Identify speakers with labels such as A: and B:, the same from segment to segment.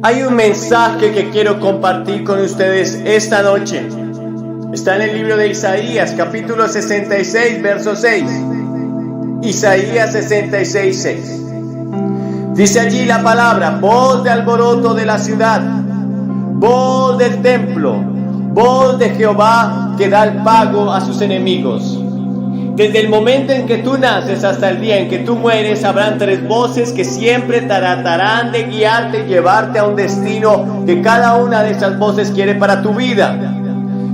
A: Hay un mensaje que quiero compartir con ustedes esta noche. Está en el libro de Isaías, capítulo 66, verso 6. Isaías 66, 6. Dice allí la palabra: voz de alboroto de la ciudad, voz del templo, voz de Jehová que da el pago a sus enemigos. Desde el momento en que tú naces hasta el día en que tú mueres, habrán tres voces que siempre tratarán de guiarte y llevarte a un destino que cada una de esas voces quiere para tu vida.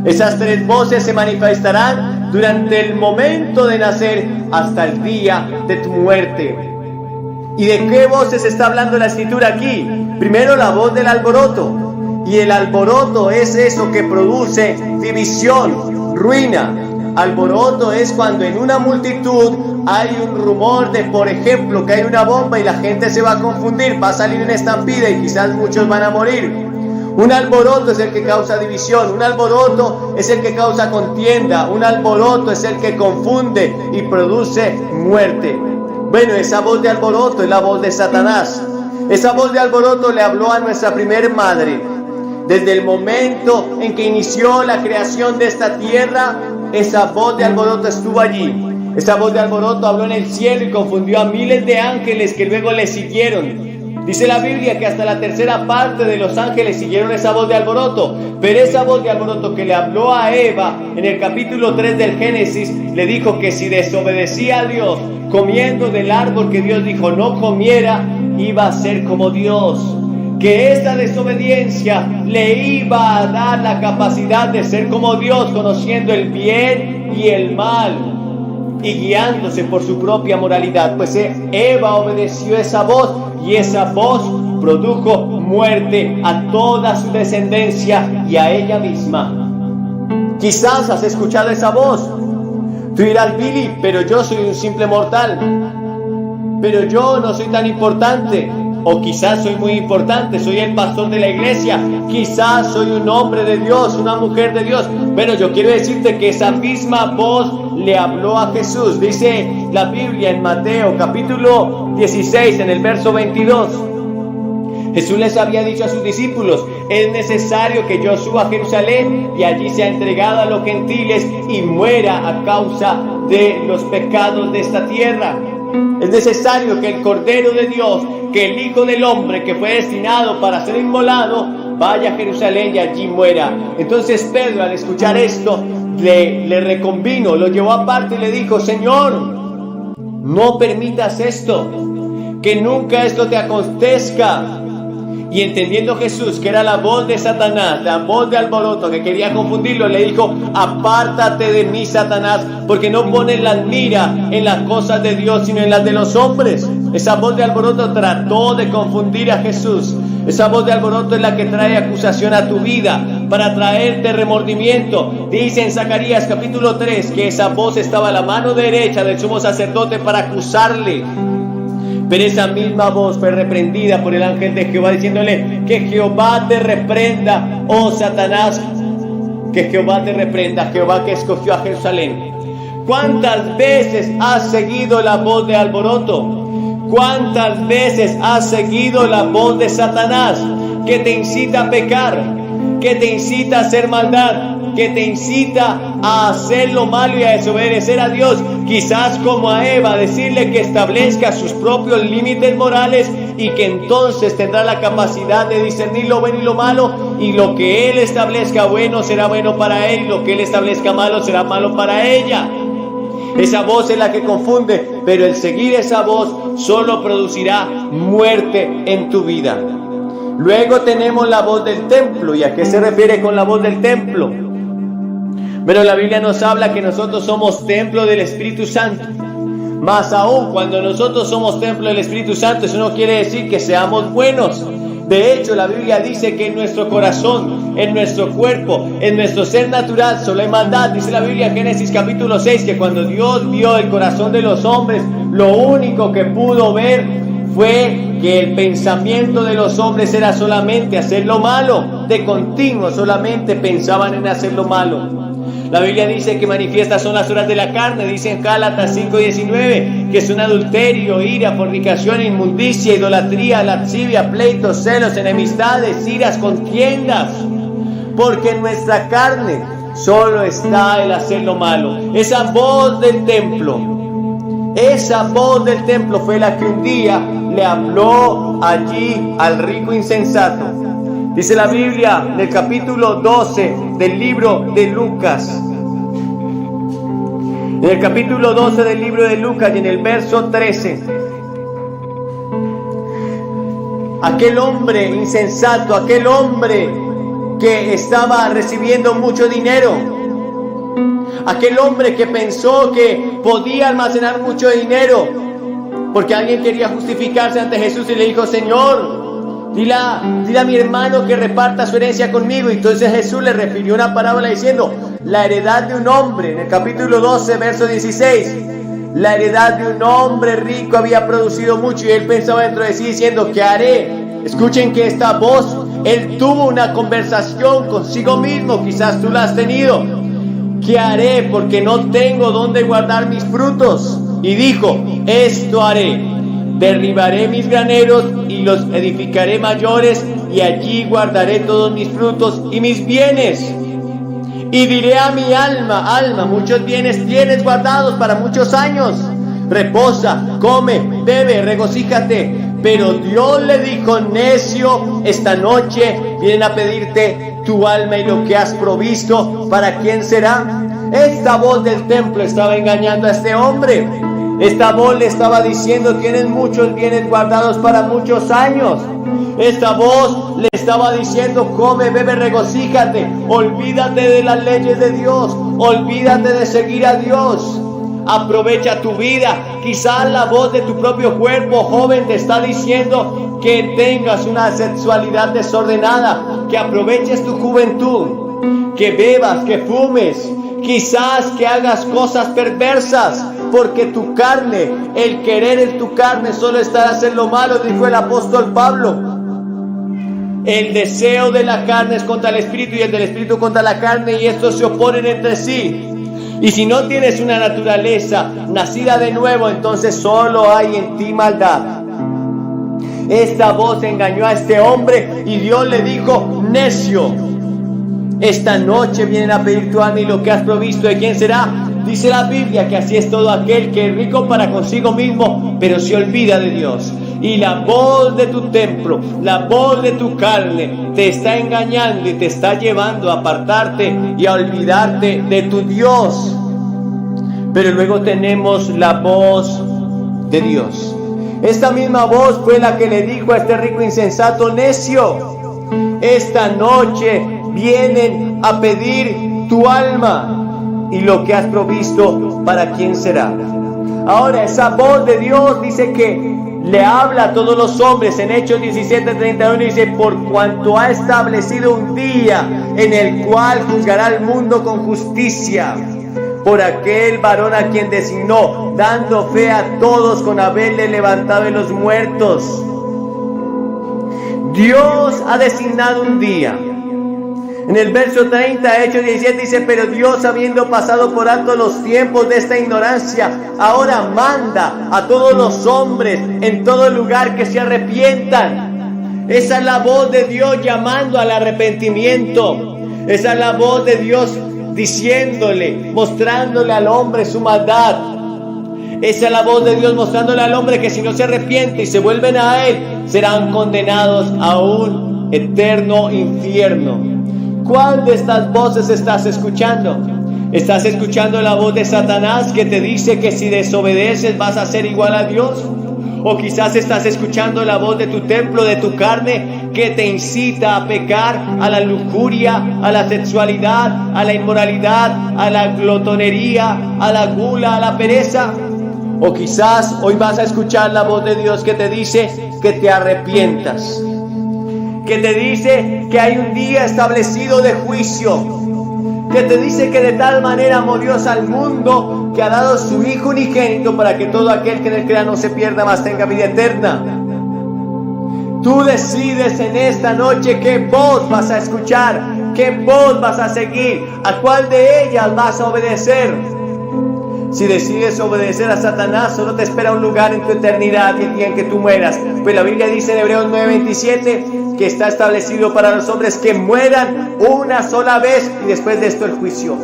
A: Esas tres voces se manifestarán durante el momento de nacer hasta el día de tu muerte. ¿Y de qué voces está hablando la escritura aquí? Primero, la voz del alboroto. Y el alboroto es eso que produce división, ruina. Alboroto es cuando en una multitud hay un rumor de, por ejemplo, que hay una bomba y la gente se va a confundir, va a salir en estampida y quizás muchos van a morir. Un alboroto es el que causa división, un alboroto es el que causa contienda, un alboroto es el que confunde y produce muerte. Bueno, esa voz de alboroto es la voz de Satanás. Esa voz de alboroto le habló a nuestra primer madre. Desde el momento en que inició la creación de esta tierra, esa voz de alboroto estuvo allí. Esa voz de alboroto habló en el cielo y confundió a miles de ángeles que luego le siguieron. Dice la Biblia que hasta la tercera parte de los ángeles siguieron esa voz de alboroto. Pero esa voz de alboroto que le habló a Eva en el capítulo 3 del Génesis, le dijo que si desobedecía a Dios comiendo del árbol que Dios dijo no comiera, iba a ser como Dios. Que esta desobediencia le iba a dar la capacidad de ser como Dios, conociendo el bien y el mal y guiándose por su propia moralidad. Pues Eva obedeció esa voz y esa voz produjo muerte a toda su descendencia y a ella misma. Quizás has escuchado esa voz. Tú dirás: Billy, pero yo soy un simple mortal, pero yo no soy tan importante. O quizás soy muy importante, soy el pastor de la iglesia, quizás soy un hombre de Dios, una mujer de Dios. Bueno, yo quiero decirte que esa misma voz le habló a Jesús. Dice la Biblia en Mateo capítulo 16, en el verso 22. Jesús les había dicho a sus discípulos: es necesario que yo suba a Jerusalén y allí sea entregado a los gentiles y muera a causa de los pecados de esta tierra. Es necesario que el Cordero de Dios, que el Hijo del Hombre que fue destinado para ser inmolado, vaya a Jerusalén y allí muera. Entonces Pedro, al escuchar esto, le reconvino, lo llevó aparte y le dijo: Señor, no permitas esto, que nunca esto te acontezca. Y entendiendo Jesús que era la voz de Satanás, la voz de alboroto que quería confundirlo, le dijo: apártate de mí, Satanás, porque no pones la mira en las cosas de Dios, sino en las de los hombres. Esa voz de alboroto trató de confundir a Jesús. Esa voz de alboroto es la que trae acusación a tu vida, para traerte remordimiento. Dice en Zacarías capítulo 3 que esa voz estaba a la mano derecha del sumo sacerdote para acusarle. Pero esa misma voz fue reprendida por el ángel de Jehová, diciéndole: que Jehová te reprenda, oh Satanás, que Jehová te reprenda, Jehová que escogió a Jerusalén. ¿Cuántas veces has seguido la voz de alboroto? ¿Cuántas veces has seguido la voz de Satanás, que te incita a pecar, que te incita a hacer maldad, que te incita a hacer lo malo y a desobedecer a Dios? Quizás como a Eva, decirle que establezca sus propios límites morales y que entonces tendrá la capacidad de discernir lo bueno y lo malo, y lo que Él establezca bueno será bueno para él, y lo que Él establezca malo será malo para ella. Esa voz es la que confunde, pero el seguir esa voz solo producirá muerte en tu vida. Luego tenemos la voz del templo. ¿Y a qué se refiere con la voz del templo? Pero la Biblia nos habla que nosotros somos templo del Espíritu Santo. Más aún, cuando nosotros somos templo del Espíritu Santo, eso no quiere decir que seamos buenos. De hecho, la Biblia dice que en nuestro corazón, en nuestro cuerpo, en nuestro ser natural solo hay maldad. Dice la Biblia en Génesis capítulo 6 que cuando Dios vio el corazón de los hombres, lo único que pudo ver fue que el pensamiento de los hombres era solamente hacer lo malo. De continuo solamente pensaban en hacer lo malo. La Biblia dice que manifiestas son las obras de la carne, dice en Gálatas 5:19, que son adulterio, ira, fornicación, inmundicia, idolatría, lascivia, pleitos, celos, enemistades, iras, contiendas. Porque en nuestra carne solo está el hacer lo malo. Esa voz del templo fue la que un día le habló allí al rico insensato. Dice la Biblia en el capítulo 12 del libro de Lucas. En el capítulo 12 del libro de Lucas y en el verso 13. Aquel hombre insensato, aquel hombre que estaba recibiendo mucho dinero, aquel hombre que pensó que podía almacenar mucho dinero, porque alguien quería justificarse ante Jesús y le dijo: Señor, dile a mi hermano que reparta su herencia conmigo. Y entonces Jesús le refirió una parábola diciendo: la heredad de un hombre, en el capítulo 12, verso 16, la heredad de un hombre rico había producido mucho, y él pensaba dentro de sí diciendo: ¿qué haré? Escuchen que esta voz, él tuvo una conversación consigo mismo, quizás tú la has tenido. ¿Qué haré? Porque no tengo dónde guardar mis frutos. Y dijo: esto haré: derribaré mis graneros y los edificaré mayores, y allí guardaré todos mis frutos y mis bienes. Y diré a mi alma: alma, muchos bienes tienes guardados para muchos años. Reposa, come, bebe, regocíjate. Pero Dios le dijo: necio, esta noche vienen a pedirte tu alma y lo que has provisto, ¿para quién será? Esta voz del templo estaba engañando a este hombre. Esta voz le estaba diciendo: tienes muchos bienes guardados para muchos años. Esta voz le estaba diciendo: come, bebe, regocíjate. Olvídate de las leyes de Dios. Olvídate de seguir a Dios. Aprovecha tu vida. Quizás la voz de tu propio cuerpo, joven, te está diciendo que tengas una sexualidad desordenada, que aproveches tu juventud, que bebas, que fumes, quizás que hagas cosas perversas, porque tu carne, el querer en tu carne solo está en hacer lo malo, dijo el apóstol Pablo. El deseo de la carne es contra el espíritu, y el del espíritu contra la carne, y estos se oponen entre sí. Y si no tienes una naturaleza nacida de nuevo, entonces solo hay en ti maldad. Esta voz engañó a este hombre y Dios le dijo: necio, esta noche vienen a pedir tu alma y lo que has provisto, ¿de quién será? Dice la Biblia que así es todo aquel que es rico para consigo mismo, pero se olvida de Dios. Y la voz de tu templo, la voz de tu carne, te está engañando y te está llevando a apartarte y a olvidarte de tu Dios. Pero luego tenemos la voz de Dios. Esta misma voz fue la que le dijo a este rico insensato: necio, esta noche vienen a pedir tu alma y lo que has provisto, ¿para quién será? Ahora, esa voz de Dios dice que le habla a todos los hombres. En Hechos 17:31 dice: por cuanto ha establecido un día en el cual juzgará al mundo con justicia, por aquel varón a quien designó, dando fe a todos con haberle levantado de los muertos. Dios ha designado un día. En el verso 30, Hechos 17 dice: pero Dios, habiendo pasado por alto los tiempos de esta ignorancia, ahora manda a todos los hombres en todo lugar que se arrepientan. Esa es la voz de Dios llamando al arrepentimiento. Esa es la voz de Dios diciéndole, mostrándole al hombre su maldad. Esa es la voz de Dios mostrándole al hombre que si no se arrepiente y se vuelven a Él, serán condenados a un eterno infierno. ¿Cuál de estas voces estás escuchando? ¿Estás escuchando la voz de Satanás que te dice que si desobedeces vas a ser igual a Dios? ¿O quizás estás escuchando la voz de tu templo, de tu carne, que te incita a pecar, a la lujuria, a la sexualidad, a la inmoralidad, a la glotonería, a la gula, a la pereza? O quizás hoy vas a escuchar la voz de Dios que te dice que te arrepientas, que te dice que hay un día establecido de juicio, que te dice que de tal manera amó Dios al mundo que ha dado su Hijo unigénito para que todo aquel que en él crea no se pierda, mas tenga vida eterna. Tú decides en esta noche qué voz vas a escuchar, ¿Qué voz vas a seguir? ¿A cuál de ellas vas a obedecer? Si decides obedecer a Satanás, solo te espera un lugar en tu eternidad el día en que tú mueras. Pues la Biblia dice en Hebreos 9:27 que está establecido para los hombres que mueran una sola vez y después de esto el juicio.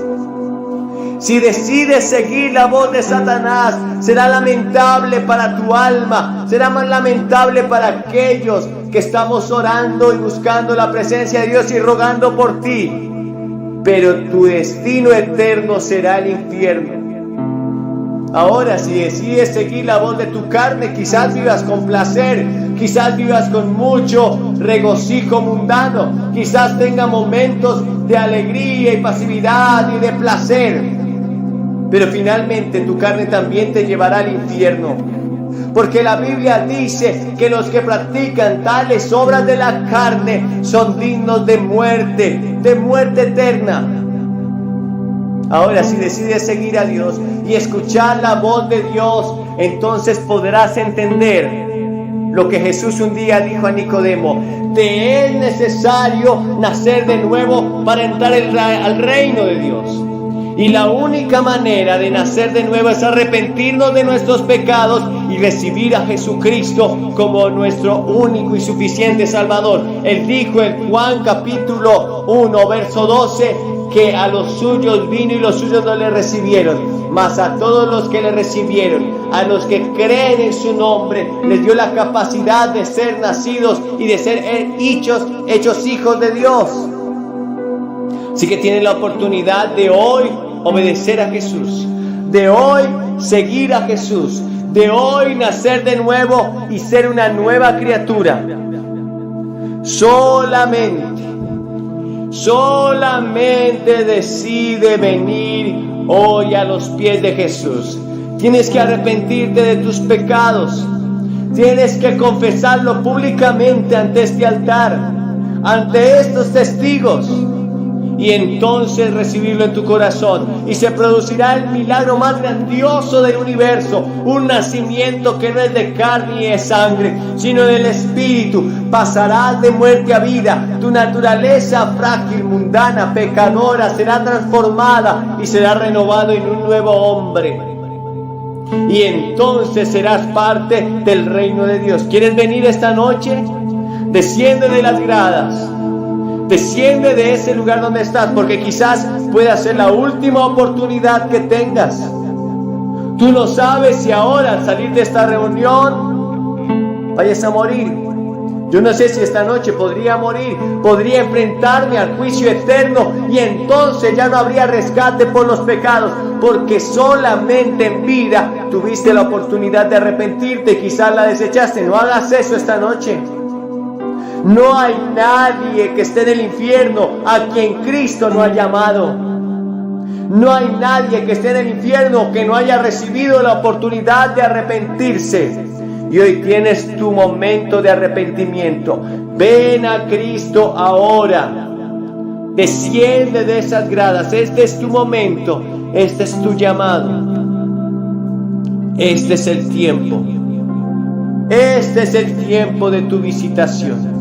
A: Si decides seguir la voz de Satanás, será lamentable para tu alma, será más lamentable para aquellos que estamos orando y buscando la presencia de Dios y rogando por ti. Pero tu destino eterno será el infierno. Ahora, si decides seguir la voz de tu carne, quizás vivas con placer, quizás vivas con mucho regocijo mundano, quizás tenga momentos de alegría y pasividad y de placer. Pero finalmente tu carne también te llevará al infierno. Porque la Biblia dice que los que practican tales obras de la carne son dignos de muerte eterna. Ahora, si decides seguir a Dios y escuchar la voz de Dios, entonces podrás entender lo que Jesús un día dijo a Nicodemo: te es necesario nacer de nuevo para entrar al reino de Dios. Y la única manera de nacer de nuevo es arrepentirnos de nuestros pecados y recibir a Jesucristo como nuestro único y suficiente Salvador. Él dijo en Juan capítulo 1, verso 12, que a los suyos vino y los suyos no le recibieron. Mas a todos los que le recibieron, a los que creen en su nombre, les dio la capacidad de ser nacidos y de ser hechos hijos de Dios. Así que tienen la oportunidad de hoy obedecer a Jesús, de hoy seguir a Jesús, de hoy nacer de nuevo y ser una nueva criatura. Solamente decide venir hoy a los pies de Jesús. Tienes que arrepentirte de tus pecados. Tienes que confesarlo públicamente ante este altar, ante estos testigos. Y entonces recibirlo en tu corazón. Y se producirá el milagro más grandioso del universo. Un nacimiento que no es de carne y de sangre, sino del Espíritu. Pasarás de muerte a vida. Tu naturaleza frágil, mundana, pecadora, será transformada y será renovado en un nuevo hombre. Y entonces serás parte del reino de Dios. ¿Quieres venir esta noche? Desciende de las gradas. Desciende de ese lugar donde estás, porque quizás pueda ser la última oportunidad que tengas. Tú no sabes si ahora al salir de esta reunión vayas a morir. Yo no sé si esta noche podría morir, podría enfrentarme al juicio eterno y entonces ya no habría rescate por los pecados, porque solamente en vida tuviste la oportunidad de arrepentirte y quizás la desechaste. No hagas eso esta noche. No hay nadie que esté en el infierno a quien Cristo no ha llamado. No hay nadie que esté en el infierno que no haya recibido la oportunidad de arrepentirse. Y hoy tienes tu momento de arrepentimiento. Ven a Cristo ahora. Desciende de esas gradas. Este es tu momento. Este es tu llamado. Este es el tiempo. Este es el tiempo de tu visitación.